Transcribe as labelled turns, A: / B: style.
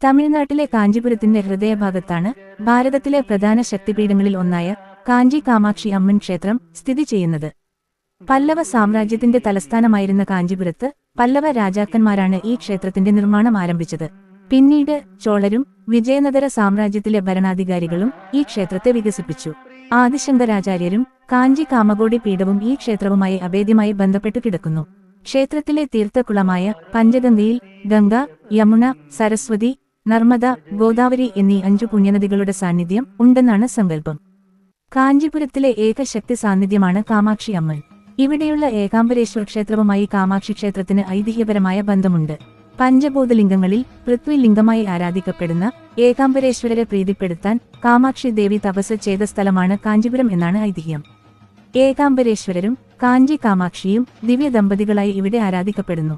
A: തമിഴ്നാട്ടിലെ കാഞ്ചീപുരത്തിന്റെ ഹൃദയഭാഗത്താണ് ഭാരതത്തിലെ പ്രധാന ശക്തിപീഠങ്ങളിൽ ഒന്നായ കാഞ്ചി കാമാക്ഷി അമ്മൻ ക്ഷേത്രം സ്ഥിതി ചെയ്യുന്നത്. പല്ലവ സാമ്രാജ്യത്തിന്റെ തലസ്ഥാനമായിരുന്ന കാഞ്ചീപുരത്ത് പല്ലവ രാജാക്കന്മാരാണ് ഈ ക്ഷേത്രത്തിന്റെ നിർമ്മാണം ആരംഭിച്ചത്. പിന്നീട് ചോളരും വിജയനഗര സാമ്രാജ്യത്തിലെ ഭരണാധികാരികളും ഈ ക്ഷേത്രത്തെ വികസിപ്പിച്ചു. ആദിശങ്കരാചാര്യരും കാഞ്ചി കാമകോടി പീഠവും ഈ ക്ഷേത്രവുമായി അഭേദ്യമായി ബന്ധപ്പെട്ടു കിടക്കുന്നു. ക്ഷേത്രത്തിലെ തീർത്ഥക്കുളമായ പഞ്ചഗംഗയിൽ ഗംഗ, യമുന, സരസ്വതി, നർമ്മദ, ഗോദാവരി എന്നീ 5 പുണ്യനദികളുടെ സാന്നിധ്യം ഉണ്ടെന്നാണ് സങ്കല്പം. കാഞ്ചീപുരത്തിലെ ഏക ശക്തി സാന്നിധ്യമാണ് കാമാക്ഷി അമ്മൻ. ഇവിടെയുള്ള ഏകാംബരേശ്വർ ക്ഷേത്രവുമായി കാമാക്ഷി ക്ഷേത്രത്തിന് ഐതിഹ്യപരമായ ബന്ധമുണ്ട്. പഞ്ചഭൂതലിംഗങ്ങളിൽ പൃഥ്വിലിംഗമായി ആരാധിക്കപ്പെടുന്ന ഏകാംബരേശ്വരരെ പ്രീതിപ്പെടുത്താൻ കാമാക്ഷി ദേവി തപസ് ചെയ്ത സ്ഥലമാണ് കാഞ്ചീപുരം എന്നാണ് ഐതിഹ്യം. ഏകാംബരേശ്വരരും കാഞ്ചി കാമാക്ഷിയും ദിവ്യ ദമ്പതികളായി ഇവിടെ ആരാധിക്കപ്പെടുന്നു.